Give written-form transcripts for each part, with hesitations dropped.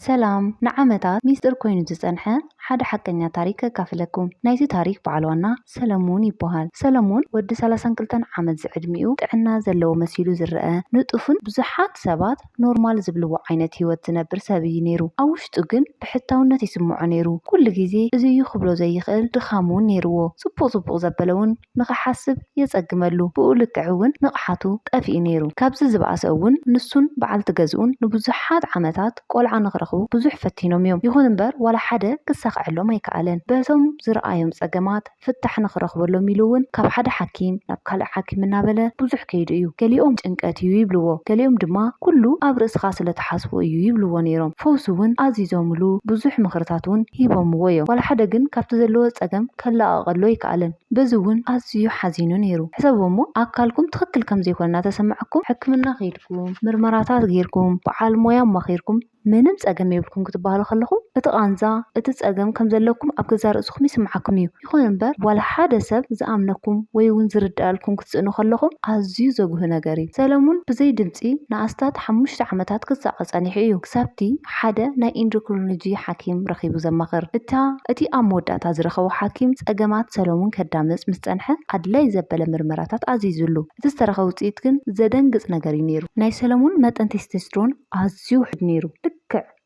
سلام نعمتات ميستر كوينو تسأنحة حدا حقنيا تاريخ كافلكم نايتي تاريخ بعلوانا سلمون يبوهال سلمون ود سلاسان كلتان عمد زعدميو تعنا زلو مسيلو زرقا نطفن بزحات سبات نورمال زبلو عينت هيوت تنبر سابي نيرو أوشتو جن بحتاونات يسمعو نيرو كل جيزي زي يخبلو زي يخل دخامون نيرو صبو زبلون نغا حاسب يزأجملو بقولك عون نقحاتو تأفي نيرو كابز زبعاس أون نسون بعل تجزون نبزحات عمتات قول عن غرقو بزح فتينهم يوم يهون انبر ولا حدا كساق علو ما يكالن بزوم زرقايم ساقمات فتح نغرقو لو ميلون كاب حدا حكيم نبكال حكيم نابلا بزح كيديو كاليوم جنكاتيو يبلوو كاليوم دما كلو أبرس خاصلة حاسبو يبلوو نيرم فوسوون عزيزوملو بزح مخرطاتون هيبوم ويو ولا حدا جن كاب تزلو ساقم كلا أغلو يكالن بزوون عزيو حزينو نيرو حسابومو أكالكم تخكل كم زيكولنا تسمعكم حكمنا غيركم مرمراتات غيركم بعال مويا ما خيركم منم صقم يبلكم كتبالو خلخم اتقانزا اتصقم كم زلكم اب گزار اسخم يسمعكم يخون انبر ولا حدا سب زامنكم وي ون زردالكم كتصنو خلخم ازيو زغه نغري سلامون بزي دمصي ناستات 5 عمتات كصاقصانيح እዩ كسبتي حدا ناي اندوكرينولوجي حكيم رخيبو زمخر اتي اموداتا زرخو حكيم صقمات سلامون كدامص مسطنحه ادلاي زبل مرمراتات ازيزلو تسترخو صيت كن زدنگص نغري نيرو ناي سلامون متن تستوستيرون ازيو حد نيرو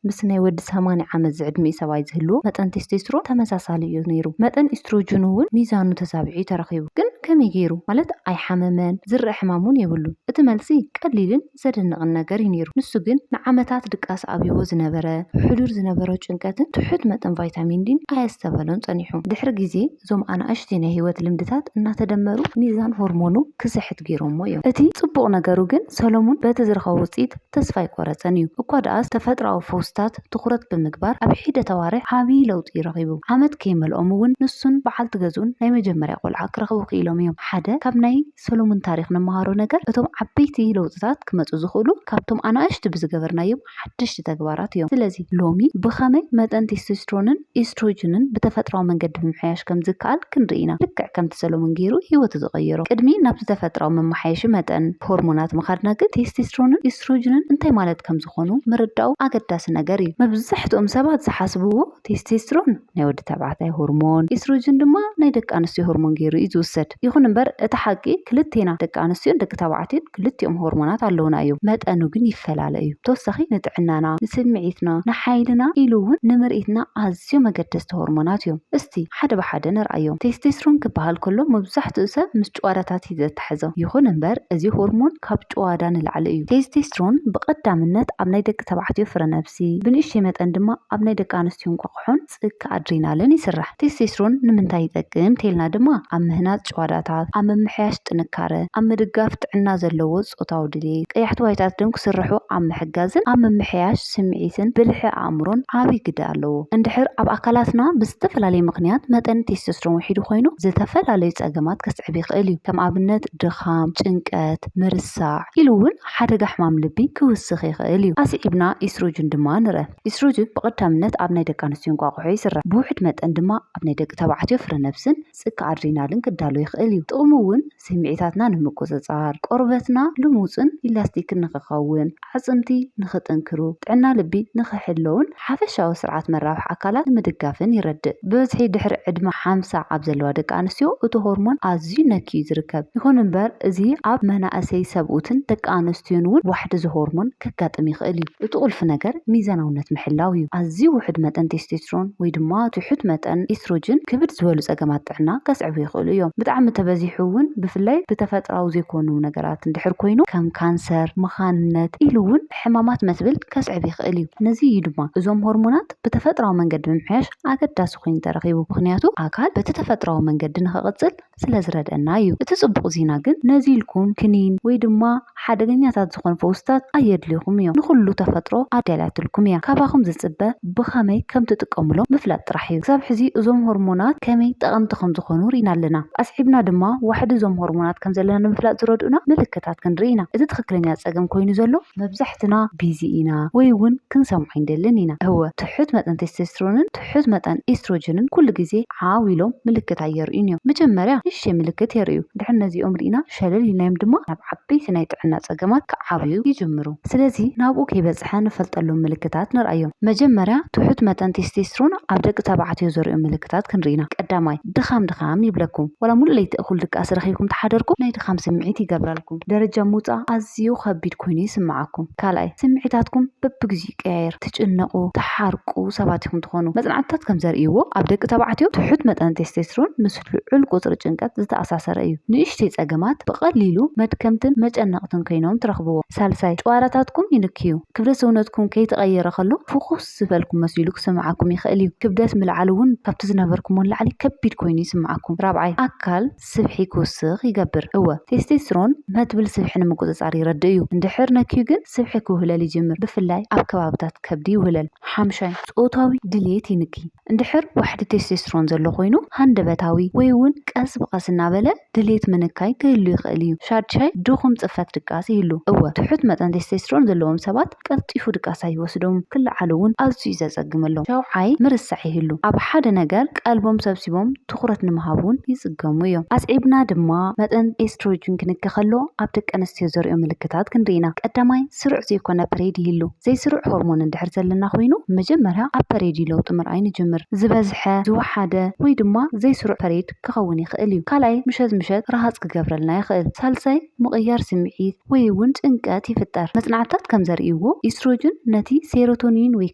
بس ناي ود 80 عمت زعدمي سباي زهلو متن تستوستيرون تمساسالي نيرو متن استروجين ون ميزانو تسابعي ترخيبو كن كمي غيرو مالت اي حممن زر حمامون يبلو اتملسي قليلن زدنق ነገር ينيرو نسو ግን نعمتات دقاس ابيو زنبره حضور زنبره ጭንቀትን ትሑት መጠን ቫይታሚን ዲ አያስተበለን ጸኒሑ ድሕሪ ግዜ ዞም አና አሽቲነ ህይወት ልምድታት እና ተደመሩ ሚዛን ሆርሞኑ ክስሕት ገይሮሞ እዮም እቲ ጽቡቕ ነገሩ ግን ሰሎሞን በተዝርኸው ውጽኢት ተስፋ ይቆረጸን እዩ እኳ ዳስ ተፈጥራዊ ፎስታት ትኹረት ብምግባር ኣብ ሒደ ተዋርሕ ዓቢ ለውጢ ይረኺቡ ዓመት ከይመልኦም እውን ንሱን በዓል ትገዙን ናይ መጀመርያ ቆልዓ ክረኽቡ ክኢሎም እዮም ሓደ ካብ ናይ ሰሎሞን ታሪክ ነመሃሮ ነገር እቶም ዓበይቲ ለውጥታት ክመጹ ዝኽእሉ ካብቶም ኣናእሽቲ ብዝገበርናዮም ሓድሽቲ ተግባራት እዮም ስለዚ ሎሚ ብኸመይ መጠን ቴስቶስትሮንን ኤስትሮጅንን ብተፈጥራዊ መንገዲ ብምሕያሽ ከም ዝከኣል ክንርኢና ልክዕ ከም ሰሎሞን ገይሩ ህይወቱ ዝቐየሮ ቅድሚ ናብ ተፈጥራዊ መማሓየሽ መጠን ሆርሞናት መኻድና ግን ቴስቶስትሮንን ኤስትሮጅንን እንታይ ማለት ከም ዝኾኑ ምርዳው አገዳሲ ነገር እዩ መብዛሕትኦም ሰባት ዝሓስብዎ ቴስቶስትሮን ናይ ወዲ ተባዕታይ ሆርሞን ኤስትሮጅን ድማ ናይ ደቂ ኣንስትዮ ሆርሞን ገይሩ እዩ ዝውሰድ ይኹን እምበር እቲ ሓቂ ክልቴና ደቂ ኣንስትዮን ደቂ ተባዕትዮን ክልቲኦም ሆርሞናት ኣለውና እዮም መጠኑ ግን ይፈላለ እዩ ተወሳኺ ንጥዕናና ንስምዒትና ንሓይልና ኢሉ እውን ንምርኢትና ኣዝዩ መገደስቲ ሆርሞናት እዮም እስቲ ሓደ ብሓደ ንርአዮም ቴስቶስትሮን ክበሃል ከሎ መብዛሕትኡ ሰብ ምስ ጭዋዳታት ይዘተሓዞ ይኹን እምበር እዚ ሆርሞን ካብ ጭዋዳ ንላዕሊ እዩ ቴስቶስትሮን ብቐዳምነት ኣብ ናይ ደቂ ተባዕትዮ ፍረ ነፍሲ ብንእሽተይ መጠን ድማ ኣብ ናይ ደቂ ኣንስትዮ እንቋቑሖን ጽካ ኣድሪናልን ይስራሕ ቴስቶስትሮን ንምንታይ ይጠቅም ተልና ድማ ኣብ ምህናፅ ጭዋዳታት ኣብ ምምሕያሽ ጥንካረ ኣብ ምድጋፍ ጥዕና ዘለዎ ጾታዊ ድሌት ቀያሕቲ ዋይታት ደም ክስርሑ ኣብ ምሕጋዝን ኣብ ምምሕያሽ ስምዒትን ብልሒ ኣእምሮን ዓብይ ግደ ኣለዎ እንድሕር ኣብ ኣካላትና ብዝተፈላለየ ምክንያት መጠን ቴስቶስትሮን ውሒዱ ኮይኑ ዝተፈላለዩ ጸገማት ከስዕብ ይኽእል እዩ ከም ኣብነት ድኻም ጭንቀት ምርሳዕ ኢሉ እውን ሓደጋ ሕማም ልቢ ክውስኽ ይኽእል እዩ ኣስዒብና ኤስትሮጅን ድማ ንረ ኤስትሮጅን ብቐዳምነት ኣብ ናይ ደቂ ኣንስትዮ እንቋቑሖ ይስራሕ ብውሕድ መጠን ድማ ኣብ ናይ ደቂ ተባዕትዮ ፍረ ነፍስን ጽካ ኣድሪናልን ክዳሎ ይኽእል እዩ ጥቕሙ እውን ስምዒታትና ንምቁፅጻር ቆርበትና ልሙፅን ኢላስቲክን ንኽኸውን ዓጽምቲ ንኽጥንክሩ ጥዕና ልቢ ንኽሕልውን ሓፈሻዊ ስርዓት መራብሕ ኣካላት ንምድጋፍን ይረድእ ብበዝሒ ድሕሪ ዕድመ 50 ኣብ ዘለዋ ደቂ ኣንስትዮ እቲ ሆርሞን ኣዝዩ ነኪዩ ዝርከብ ይኹን እምበር እዚ ኣብ መናእሰይ ሰብኡትን ደቂ ኣንስትዮን እውን ዋሕዲ እዚ ሆርሞን ከጋጥም ይኽእል እዩ እቲ ቁልፊ ነገር ሚዛናውነት ምሕላው እዩ ኣዝዩ ውሕድ መጠን ቴስቶስትሮን ወይ ድማ ትሑት መጠን ኤስትሮጅን ክብድ ዝበሉ ጸገማት ጥዕና ከስዕቡ ይኽእሉ እዮም ብጣዕሚ ተበዚሑ እውን ብፍላይ ብተፈጥራዊ ዘይኮኑ ነገራት እንድሕር ኮይኑ ከም ካንሰር መኻንነት ኢሉ እውን ሕማማት መስብል ከስዕብ ይኽእል እዩ ነዚ እዩ ድማ እዞም ሆርሞናት ብተፈጥራዊ መንገዲ ብምሕያሽ ኣገዳሲ ኮይኑ ተረኺቡ ምክንያቱ ኣካል በቲ ተፈጥራዊ መንገዲ ንኽቕፅል ስለ ዝረድአና እዩ እቲ ጽቡቕ ዜና ግን ነዚ ኢልኩም ክኒን ወይ ድማ ሓደገኛታት ዝኾኑ ፈውስታት ኣየድልይኹም እዮም ንኹሉ ተፈጥሮ ኣዳልያትልኩም እያ ካባኹም ዝጽበ ብኸመይ ከም ትጥቀሙሎም ምፍላጥ ጥራሕ እዩ ክሳብ ሕዚ እዞም ሆርሞናት ከመይ ጠቐምቲ ከም ዝኾኑ ሪኢና ኣለና ኣስዒብና ድማ ዋሕድ ዞም ሆርሞናት ከም ዘለና ንምፍላጥ ዝረድኡና ምልክታት ክንርኢና እቲ ትክክለኛ ፀገም ኮይኑ ዘሎ መብዛሕትና ቢዚ ኢና ወይ እውን ክንሰምዖ ይደልን ኢና እወ ትሑት መጠን ቴስቶስትሮንን ትሑት መጠን ኤስትሮጅንን ኩሉ ግዜ ዓዊሎም ምልክት የርእዩን እዮም መጀመርያ ንእሽተይ ምልክት የርእዩ ድሕሪ ነዚኦም ርኢና ሸለል ኢልናዮም ድማ ናብ ዓበይቲ ናይ ጥዕና ፀገማት ክዓብዩ ይጅምሩ ስለዚ ናብኡ ከይበፅሐ ንፈልጠሎም ምልክታት ንርአዮም መጀመርያ ትሑት መጠን ቴስቶስትሮን ኣብ ደቂ ተባዕትዮ ዘርእዩ ምልክታት ክንርኢና ቀዳማይ ድኻም ይብለኩም ወላ ሙሉ ለይቲ እኹል ድቃስ ረኺብኩም ተሓደርኩም ናይ ድኻም ስምዒት ይገብረልኩም ደረጃ ምውፃእ ኣዝዩ ከቢድ ኮይኑ ይስምዓኩም ካልኣይ ስምዒታትኩም በብግዚኡ ይቀያየር ትጭነቁ ተሓርቁ ሰባት ኢኹም ትኾኑ መፅናዕትታት ከም ዘርእይዎ ኣብ ደቂ ተባዕትዮ ትሑት መጠን ቴስቶስትሮን ምስ ልዑል ቁፅሪ ጭንቀት ዝተኣሳሰረ እዩ ንእሽተይ ፀገማት ብቐሊሉ መድከምትን መጨነቅትን ኮይኖም ትረኽብዎ ሳልሳይ ጨዋራታትኩም ይንክዩ ክብደት ሰውነትኩም ከይተቐየረ ከሎ ፍኹስ ዝበልኩም መሲሉ ክስምዓኩም ይኽእል እዩ ክብደት ምልዓል እውን ካብቲ ዝነበርኩም ላዕሊ ከቢድ ኮይኑ ይስምዓኩም ራብዓይ ኣካል ስብሒ ክውስኽ ይገብር እወ ቴስቶስትሮን መትብል ስብሒ ንምቁፅፃር ይረድእ እዩ እንድሕር ነኪዩ ግን ስብሒ ክውህለል ይጅምር ብፍላይ ኣብ ከባቢታት ከብዲ ይውህለል ሓምሻይ ፆታዊ ድሌት ይንኪ እንድሕር ዋሕዲ ቴስቶስትሮን ዘሎ ኮይኑ ሃንደበታዊ ወይ እውን ቀስ ብቐስ እናበለ ድሌት ምንካይ ክህሉ ይኽእል እዩ ሻድሻይ ድኹም ፅፈት ድቃስ ይህሉ እወ ትሑት መጠን ቴስቶስትሮን ዘለዎም ሰባት ቀልጢፉ ድቃሳ ይወስዶም ክልዓሉ እውን ኣዝዩ ዘፀግመሎም ሻውዓይ ምርሳዕ ይህሉ ኣብ ሓደ ነገር ቀልቦም ሰብሲቦም ትኩረት ንምሃብ እውን ይፅገሙ እዮም ኣስዒብና ድማ መጠን ኤስትሮጅን ክንክእ ከሎ ኣብ ደቂ ኣንስትዮ ዘርእዮ ምልክታት ክንርኢና ቀዳማይ ስሩዕ ዘይኮነ ፐሬድ ይህሉ ዘይስሩዕ ሆርሞን እንድሕር ዘለና ኮይኑ መጀመርያ ኣብ ፐሬድ ለውጢ ምርኣይ ንጅምር ዝበዝሐ ዝወሓደ ወይ ድማ ዘይስሩዕ ፐሬድ ክኸውን ይኽእል እዩ ካልኣይ ምሸት ረሃፅ ክገብረልና ይኽእል ሳልሳይ ምቕያር ስምዒት ወይ እውን ጭንቀት ይፍጠር መፅናዕትታት ከም ዘርእይዎ ኤስትሮጅን ነቲ ሴሮቶኒን ወይ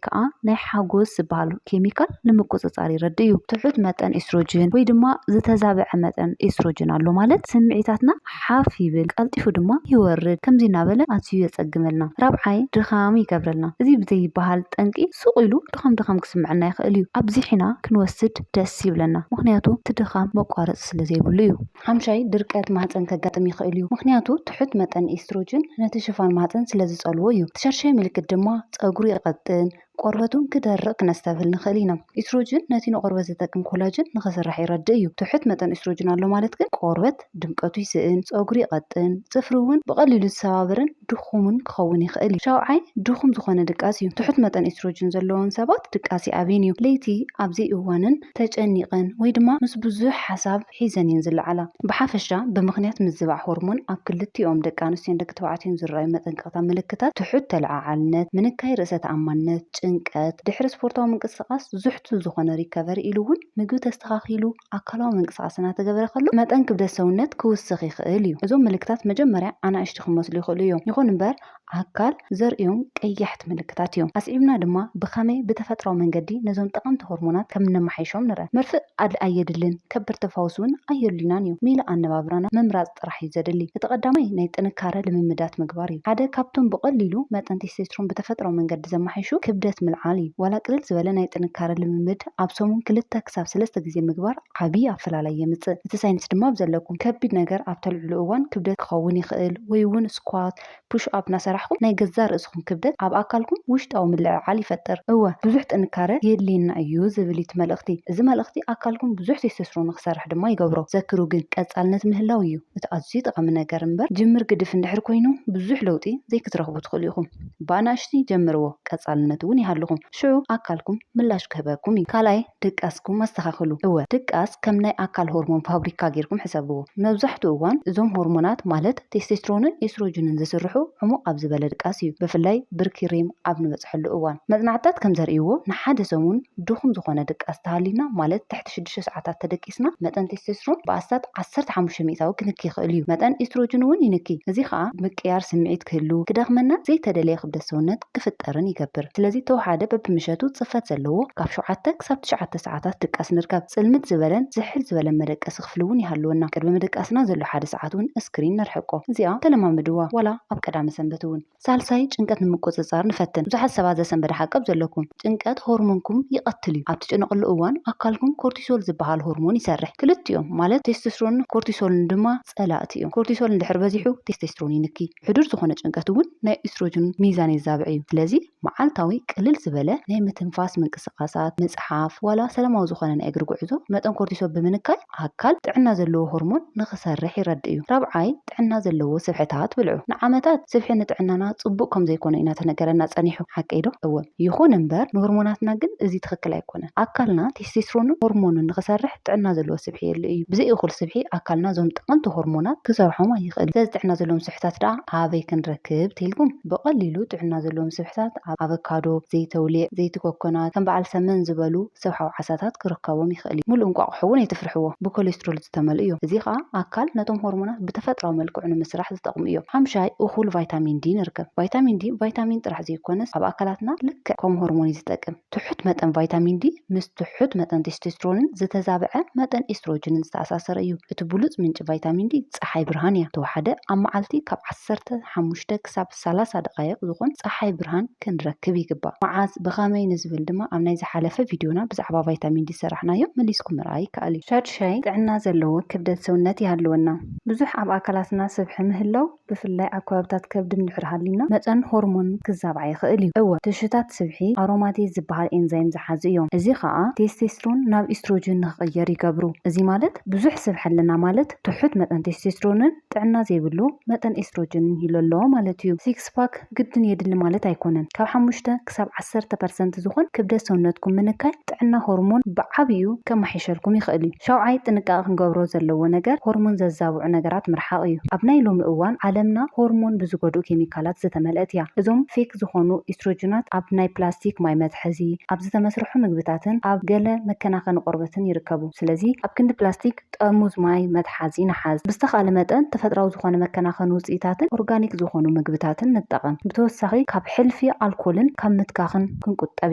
ከዓ ናይ ሓጎስ ዝበሃል ኬሚካል ንምቁፅፃር ይረድእ እዩ ትሑት መጠን ኤስትሮጅን ወይ ድማ ዝተዛበዐ መጠን ኤስትሮጅን ኣሎ ማለት ስምዒታትና ሓፍ ይብል ቀልጢፉ ድማ ይወርድ ከምዚ እናበለ ኣዝዩ የፀግመልና ራብዓይ ድኻም ይገብረልና እዚ ብዘይበሃል ጠንቂ ሱቕ ኢሉ ድኻም ክስምዐና ይኽእል እዩ ኣብዚ ሒና ክንወስድ ደስ ይብለና ምክንያቱ እቲ ድኻም መቋረፂ ስለ ዘይብሉ እዩ ሓምሻይ ድርቀት ማህፀን ከጋጥም ይኽእል እዩ ምክንያቱ ትሑት መጠን ኤስትሮጅን ነቲ ሽፋን ማህፀን ስለ ዝፀልዎ እዩ ተሸርሻይ ምልክት ድማ ፀጉሪ ይቐጥን ቆርበቱን ክደርቅ ክነስተብል ንኽእል ኢና ኤስትሮጅን ነቲ ንቆርበት ዝጠቅም ኮላጅን ንክስራሕ ይረድእ እዩ ትሑት መጠን ኤስትሮጅን ኣሎ ማለት ግን ቆርበት ድምቀቱ ይስእን ፀጉሪ ይቐጥን ፅፍሪ እውን ብቐሊሉ ዝሰባብርን ድኹምን ክኸውን ይኽእል እዩ ሻውዓይ ድኹም ዝኾነ ድቃስ እዩ ትሑት መጠን ኤስትሮጅን ዘለዎም ሰባት ድቃስ ይኣብን እዩ ለይቲ ኣብዚ እዋንን ተጨኒቐን ወይ ድማ ምስ ብዙሕ ሓሳብ ሒዘን እየን ዝለዓላ ብሓፈሻ ብምክንያት ምዝባዕ ሆርሞን ኣብ ክልቲኦም ደቂ ኣንስትዮን ደቂ ተባዕትዮን ዝረኣዩ መጠንቀቕታ ምልክታት ትሑት ተለዓዓልነት ምንካይ ርእሰ ተኣማንነት ጭንቀት ድሕሪ ስፖርታዊ ምንቅስቃስ ዝሕቱ ዝኾነ ሪከቨሪ ኢሉ እውን ምግቢ ተስተኻኺሉ ኣካላዊ ምንቅስቃስ እናተገበረ ከሎ መጠን ክብደት ሰውነት ክውስኽ ይኽእል እዩ እዞም ምልክታት መጀመርያ ኣናእሽቲ ክመስሉ ይኽእሉ እዮም ይኹን እምበር ኣካል ዘርእዮም ቀያሕቲ ምልክታት እዮም ኣስዒብና ድማ ብኸመይ ብተፈጥራዊ መንገዲ ነዞም ጠቐምቲ ሆርሞናት ከም ነማሓይሾም ንርአ መርፍእ ኣየድልን ከበድቲ ፈውሲ እውን ኣየድልናን እዩ ሜላ ኣነባብራና ምምራፅ ጥራሕ እዩ ዘድሊ እቲ ቀዳማይ ናይ ጥንካረ ልምምዳት ምግባር እዩ ሓደ ካብቶም ብቐሊሉ መጠን ቴስቶስትሮን ብተፈጥራዊ መንገዲ ዘማሓይሹ ክብደት ምልዓል እዩ ዋላ ቅልል ዝበለ ናይ ጥንካረ ልምምድ ኣብ ሰሙን 2 ክሳብ 3 ግዜ ምግባር ዓብይ ኣፈላላይ የምፅእ እቲ ሳይንስ ድማ ብዘለኩም ከቢድ ነገር ኣብ ተልዕሉ እዋን ክብደት ክኸውን ይኽእል ወይ እውን ስኳት ፑሽ ኣፕ ናሰራሕኩም ናይ ገዛ ርእስኩም ክብደት ኣብ ኣካልኩም ውሽጣዊ ምልዕዓል ይፈጥር እወ ብዙሕ ጥንካረ የድልየና እዩ ዝብል እቲ መልእኽቲ እዚ መልእኽቲ ኣካልኩም ብዙሕ ቴስቶስትሮን ክሰርሕ ድማ ይገብሮ ዘክሩ ግን ቀጻልነት ምህላው እዩ እቲ ኣዝዩ ጠቃሚ ነገር እምበር ጅምር ግድፍ እንድሕር ኮይኑ ብዙሕ ለውጢ ዘይክትረኽቡ ትኽእሉ ኢኹም ብኣናእሽቲ ጀምርዎ ቀጻልነት እውን ይሃልኹም ሽዑ ኣካልኩም ምላሽ ክህበኩም እዩ ካልኣይ ድቃስኩም ኣስተኻኽሉ እወ ድቃስ ከም ናይ ኣካል ሆርሞን ፋብሪካ ጌርኩም ሕሰብዎ መብዛሕትኡ እዋን እዞም ሆርሞናት ማለት ቴስቶስትሮንን ኤስትሮጅንን ዝስርሑ ዕሙቕ ኣብ ዝበለ ድቃስ እዩ ብፍላይ ብርኪ ሬም ኣብ ንበፅሐሉ እዋን መፅናዕትታት ከም ዘርእይዎ ንሓደ ሰሙን ድኹም ዝኾነ ድቃስ ተሃሊና ማለት ትሕቲ 6 ሰዓታት ተደቂስና መጠን ቴስቶስትሮን ብኣስታት 15 ሚእታዊ ክንኪ ይኽእል እዩ መጠን ኤስትሮጅን እውን ይንኪ እዚ ከዓ ምቅያር ስምዒት ክህሉ ክደኽመና ዘይተደለየ ክብደት ሰውነት ክፍጠርን ይገብር ስለዚ ተወሓደ በብምሸቱ ፅፈት ዘለዎ ካብ 7 ክሳብ 9 ሰዓታት ድቃስ ንርከብ ፅልምት ዝበለን ዝሕል ዝበለን መደቀሲ ክፍሊ እውን ይሃልወና ቅድሚ መደቃስና ዘሎ 1 ሰዓት እውን እስክሪን ነርሕቆ እዚኣ ተለማምድዋ ዋላ ኣብ ቀዳሚ ሰንበት እውን ሳልሳይ ጭንቀት ንምቁፅፃር ንፈትን ብዙሓት ሰባት ዘሰንበደ ሓቀብ ዘለኩም ጭንቀት ሆርሞንኩም ይቐትል እዩ ኣብ ትጨነቕሉ እዋን ኣካልኩም ኮርቲሶል ዝበሃል ሆርሞን ይሰርሕ ክልቲኦም ማለት ቴስቶስትሮን ኮርቲሶልን ድማ ጸላእቲ እዮም ኮርቲሶል እንድሕር በዚሑ ቴስቶስትሮን ይንኪ ሕዱር ዝኾነ ጭንቀት እውን ናይ ኤስትሮጅን ሚዛን ይዛብዕ እዩ ስለዚ መዓልታዊ ቅልል ዝበለ ናይ ምትንፋስ ምንቅስቃሳት ምጽሓፍ ዋላ ሰላማዊ ዝኾነ ናይ እግሪ ጉዕዞ መጠን ኮርቲሶል ብምንካይ ኣካል ጥዕና ዘለዎ ሆርሞን ንኽሰርሕ ይረድእ እዩ። ራብዓይ ጥዕና ዘለዎ ስብሕታት ብልዑ ንዓመታት ስብሒ ንጥዕናና ጽቡቅ ከም ዘይኮነ ኢና ተነገረና ጸኒሑ ሓቀይ ዶ እወ ይኹን እምበር ንሆርሞናትና ግን እዚ ትክክል ኣይኮነን። ኣካልና ቴስቴስትሮን ሆርሞንን ንኽሰርሕ ጥዕና ዘለዎ ስብሒ የድልዮ እዩ። ብዘይ እኹል ስብሒ ኣካልና ዞም ጠቐምቲ ሆርሞናት ክሰርሖም ኣይኽእል። ስለዚ ጥዕና ዘለዎም ስብሕታት ደኣ ኣበይ ክንረክብ ተይልኩም ብቐሊሉ ጥዕና ዘለዎም ስብሕታት ኣብ ኣቨካዶ፣ ዘይተውሊዕ፣ ዘይቲ ኮኮናት ከም በዓል ሰመን ዝበሉ ሰብሓዊ ዓሳታት ክርከቦም ይኽእል እዩ። ሙሉእ እንቋቑሖ እውን ኣይትፍርሕዎ ብኮሌስትሮል ዝተመልኡ እዮም። እዚ ከዓ ኣካል ነቶም ሆርሞናት ብተፈጥራዊ መልክዑ ንምስራሕ ዝጠቕሙ እዮም። ሓምሻይ እኹል ቫይታሚን ዲ ንርከብ። ቫይታሚን ዲ ቫይታሚን ጥራሕ ዘይኮነስ ኣብ ኣካላትና ልክዕ ከም ሆርሞን እዩ ዝጠቅም። ትሑት መጠን ቫይታሚን ዲ ምስ ትሑት መጠን ቴስቴስትሮንን ዝተዛብዐ መጠን ኤስትሮጅንን ዝተኣሳሰረ እዩ። እቲ ብሉፅ ምንጪ ቫይታሚን ዲ ፀሓይ ብርሃን እያ። ተወሓደ ኣብ መዓልቲ ካብ 15 ክሳብ 30 ደቃይቕ ዝኾን ፀሓይ ብርሃን ክንረክብ ይግባእ። መዓዝ ብኸመይ ንዝብል ድማ ኣብ ናይ ዝሓለፈ ቪድዮና ብዛዕባ ቫይታሚን ዲ ሰራሕናዮ መሊስኩም ምርኣይ ይከኣል እዩ። ሻድሻይ ጥዕና ዘለዎ ክብደት ሰውነት ይሃልወና። ብዙሕ ኣብ ኣካላትና ስብሒ ምህላው ብፍላይ ኣብ ከባብታት ከብዲ እንድሕር ሃሊና መጠን ሆርሞን ክዛብዓ ይኽእል እዩ። እወ ትሽታት ስብሒ ኣሮማቴዝ ዝበሃል ኤንዛይም ዝሓዙ እዮም። እዚ ከዓ ቴስቴስትሮን ናብ ኢስትሮጅን ንኽቕየር ይገብሩ። እዚ ማለት ብዙሕ ስብሒ ኣለና ማለት ትሑት መጠን ቴስቴስትሮንን ጥዕና ዘይብሉ መጠን ኤስትሮጅንን ይህሉ ኣለዎ ማለት እዩ። ሲክስ ፓክ ግድን የድሊ ማለት ኣይኮነን። ካብ 5 ክሳብ 10% ዝኾን ክብደት ሰውነትኩም ምንካይ ጥዕና ሆርሞን ብዓብዩ ከመሓይሸልኩም ይኽእል እዩ። ሻውዓይ ጥንቃቐ ክንገብሮ ዘለዎ ነገር ሆርሞን ዘዛብዑ ነገራት ምርሓቅ እዩ። ኣብ ናይ ሎሚ እዋን ዓለምና ሆርሞን ብዝጎድኡ ኬሚካላት ዝተመልአት እያ። እዞም ፌክ ዝኾኑ ኢስትሮጅናት ኣብ ናይ ፕላስቲክ ማይ መትሐዚ፣ ኣብ ዝተመስርሑ ምግብታትን ኣብ ገለ መከናኸኒ ቆርበትን ይርከቡ። ስለዚ ኣብ ክንዲ ፕላስቲክ ጠርሙዝ ማይ መትሓዚ ንሓዝ። ብዝተኻለ መጠን ተፈጥራዊ ዝኾነ መከናኸኒ ውፅኢታትን ኦርጋኒክ ዝኾኑ ምግብታትን ንጠቐም። ብተወሳኺ ካብ ሕልፊ ኣልኮልን ካብ ምትካኽን ክንቁጠብ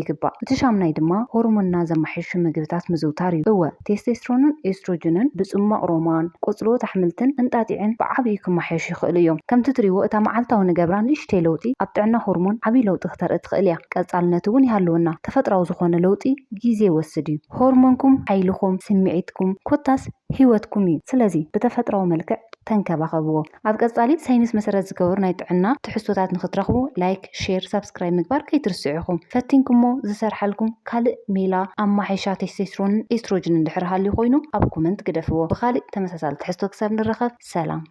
ይግባእ። እቲ ሻምናይ ድማ ሆርሞንና ዘማሕሹ ምግብታት ምዝውታር እዩ። እወ ቴስቴስትሮንን ኤስትሮጅንን ብጽማቕ ሮማን ቆጽሎት ኣሕምልትን እንጣጢዕን ብዓብዩ ክመሓየሹ ይኽእሉ እዮም። ከምቲ ትሪእዎ እታ መዓልታዊ ንገብራ ንእሽተይ ለውጢ ኣብ ጥዕና ሆርሞን ዓብይ ለውጢ ክተርኢ ትኽእል እያ። ቀጻልነት እውን ይሃልወና። ተፈጥራዊ ዝኾነ ለውጢ ግዜ ይወስድ እዩ። ሆርሞንኩም ሓይልኩም፣ ስምዒትኩም ኮታስ ሂወትኩም እዩ። ስለዚ ብተፈጥራዊ መልክዕ ተንከባኸብዎ። ኣብ ቀጻሊ ሳይንስ መሰረት ዝገበሩ ናይ ጥዕና ትሕዝቶታት ንኽትረኽቡ ላይክ፣ ሼር፣ ሰብስክራይብ ምግባር ከይትርስዑ ኢኹም። ፈቲንኩሞ ዝሰርሐልኩም ካልእ ሜላ ኣማሓይሻ ቴስቴስትሮንን ኤስትሮጅንን ድሕር ሃልዩ ኮይኑ ኣብ ኮመንት ግደፍዎ። ብኻሊእ ተመሳሳሊ ትሕዝቶ ክሳብ ንረኸብ ሰላም።